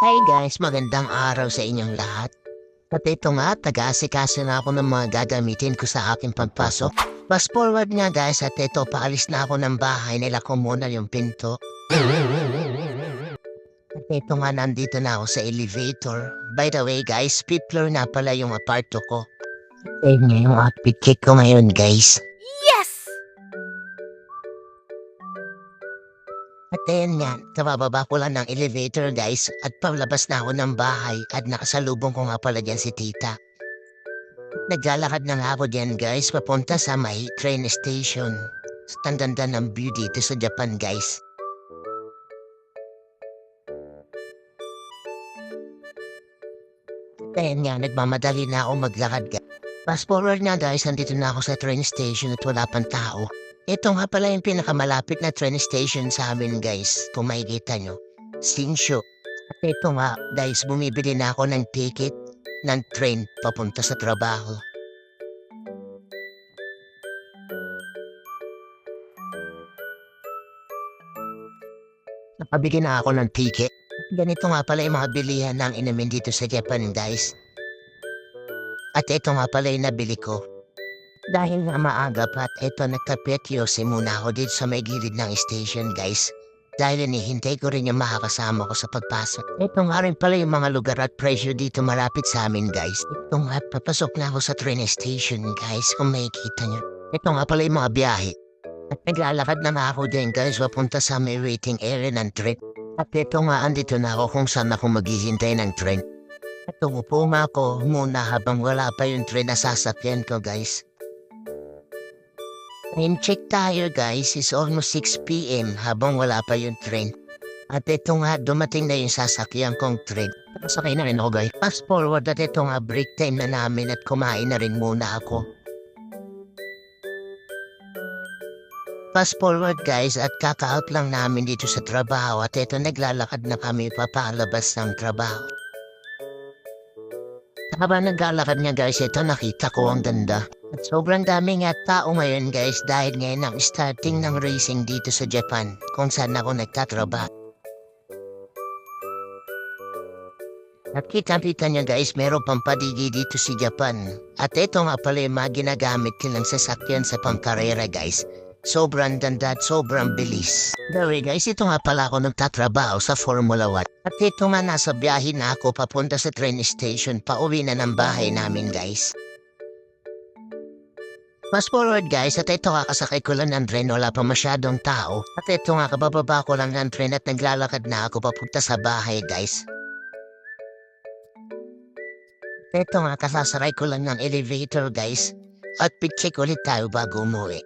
Hi guys, magandang araw sa inyong lahat. At ito nga, taga-asikaso na ako ng mga gagamitin ko sa aking pagpasok. Fast forward nga guys, at ito, paalis na ako ng bahay, nila ko muna yung pinto. At ito nga, nandito na ako sa elevator. By the way guys, fifth floor na pala yung aparto ko. Ayun nga yung outfit check ko ngayon guys. Yes! At ayun nga, kabababa ko lang ng elevator guys at palabas na ako ng bahay at nakasalubong ko nga pala dyan si tita. Naglalakad na nga ako dyan guys papunta sa may train station. Tandanda ng view dito sa Japan guys. At ayun nga, nagmamadali na ako maglakad guys. Fast forward nga guys, nandito na ako sa train station at wala pang tao. Ito nga pala yung pinakamalapit na train station sa amin guys, kung makikita nyo. Shinshu. At ito nga guys, bumibili na ako ng ticket ng train papunta sa trabaho. Nakabili na ako ng ticket. Ganito nga pala yung mga bilihan ng inumin dito sa Japan guys. At ito nga pala yung nabili ko. Dahil nga maaga pa at eto nagkapetyosi muna ako dito sa may gilid ng station guys. Dahil inihintay ko rin yung makakasama ko sa pagpasok. Ito nga rin pala yung mga lugar at presyo dito malapit sa amin guys. Ito nga papasok na ako sa train station guys kung makikita nyo. Ito nga pala yung mga biyahe. At naglalakad na nga ako din guys papunta sa may waiting area ng train. At ito nga andito na ako kung saan ako maghihintay ng train. At umupo nga ako muna habang wala pa yung train na sasakyan ko guys. Time check tayo guys, is almost 6 PM habang wala pa yung train. At ito nga, dumating na yung sasakyan kong train. Sakay na rin ako guys. Fast forward at ito nga, break time na namin at kumain na rin muna ako. Fast forward guys at kaka-out lang namin dito sa trabaho at ito naglalakad na kami papalabas ng trabaho. Habang naglalakad nga guys, ito nakita ko ang ganda. At sobrang dami nga tao ngayon guys dahil ngayon ang starting ng racing dito sa Japan kung saan ako nagtatrabaho. At kita-kita niya guys, meron pang padigi dito sa Japan. At ito nga pala yung mga ginagamit nilang sasakyan sa pangkarera guys. Sobrang ganda at sobrang bilis. Anyway guys, ito nga pala ako nagtatrabaho sa Formula 1. At ito nga nasa biyahe na ako papunta sa train station, pauwi na ng bahay namin guys. Fast forward guys, at ito kakasakay ko lang ng train, wala pa masyadong tao. At ito nga kabababa ko lang ng train at naglalakad na ako papunta sa bahay guys. At ito nga kasasaray ko lang ng elevator guys. At check ulit tayo bago umuwi.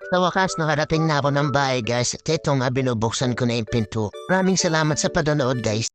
Sa wakas, nakarating na ako ng bahay guys at ito nga binubuksan ko na yung pinto. Maraming salamat sa panonood guys.